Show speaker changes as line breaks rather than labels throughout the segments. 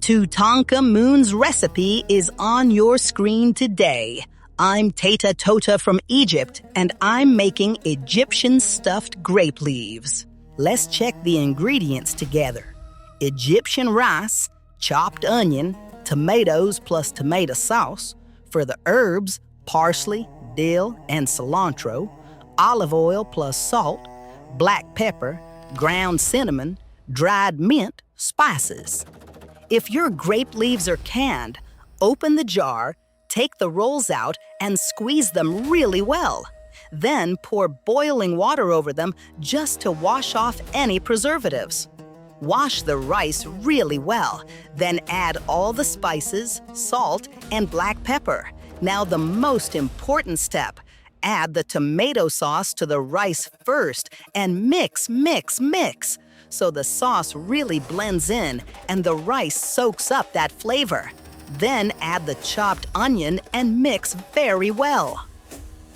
Tutankhamun's recipe is on your screen today. I'm Teta Tota from Egypt, and I'm making Egyptian stuffed grape leaves. Let's check the ingredients together. Egyptian rice, chopped onion, tomatoes plus tomato sauce. For the herbs, parsley, dill, and cilantro, olive oil plus salt, black pepper, ground cinnamon, dried mint, spices. If your grape leaves are canned, open the jar, take the rolls out, and squeeze them really well. Then pour boiling water over them just to wash off any preservatives. Wash the rice really well, then add all the spices, salt, and black pepper. Now the most important step, add the tomato sauce to the rice first and mix, so the sauce really blends in and the rice soaks up that flavor. Then add the chopped onion and mix very well.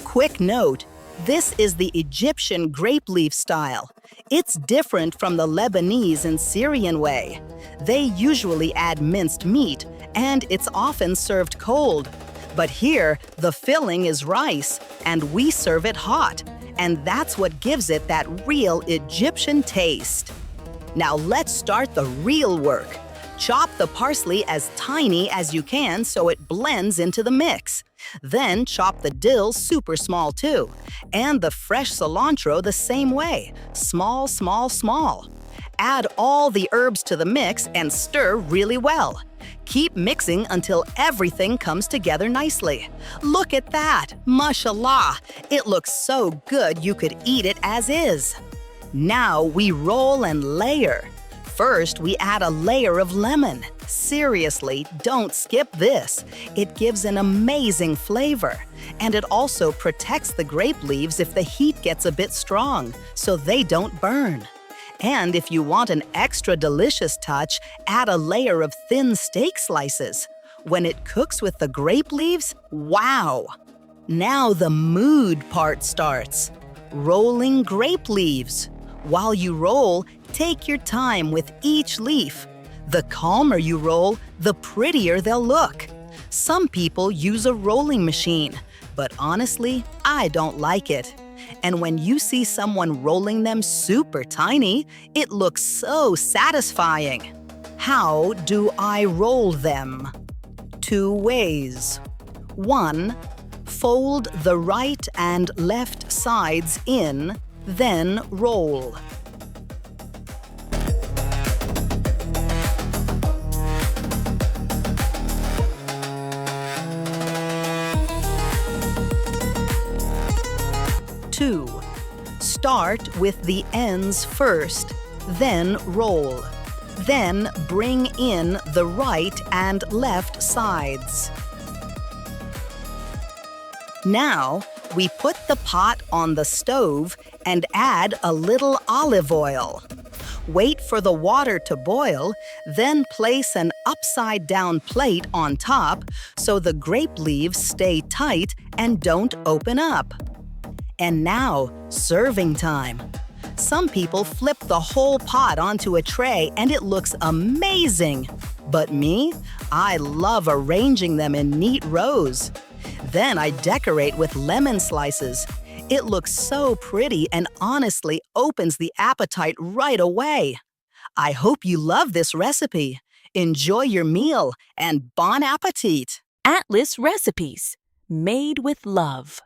Quick note, this is the Egyptian grape leaf style. It's different from the Lebanese and Syrian way. They usually add minced meat, and it's often served cold. But here, the filling is rice, and we serve it hot, and that's what gives it that real Egyptian taste. Now let's start the real work. Chop the parsley as tiny as you can so it blends into the mix. Then chop the dill super small too, and the fresh cilantro the same way, small. Add all the herbs to the mix and stir really well. Keep mixing until everything comes together nicely. Look at that, mashallah. It looks so good you could eat it as is. Now we roll and layer. First, we add a layer of lemon. Seriously, don't skip this. It gives an amazing flavor. And it also protects the grape leaves if the heat gets a bit strong, so they don't burn. And if you want an extra delicious touch, add a layer of thin steak slices. When it cooks with the grape leaves, wow! Now the mood part starts. Rolling grape leaves. While you roll, take your time with each leaf. The calmer you roll, the prettier they'll look. Some people use a rolling machine, but honestly, I don't like it. And when you see someone rolling them super tiny, it looks so satisfying. How do I roll them? 2 ways. 1. Fold the right and left sides in, then roll. 2. Start with the ends first, then roll. Then bring in the right and left sides. Now, we put the pot on the stove and add a little olive oil. Wait for the water to boil, then place an upside-down plate on top so the grape leaves stay tight and don't open up. And now, serving time. Some people flip the whole pot onto a tray and it looks amazing. But me, I love arranging them in neat rows. Then I decorate with lemon slices. It looks so pretty and honestly opens the appetite right away. I hope you love this recipe. Enjoy your meal and bon appetit!
Atlas Recipes, made with love.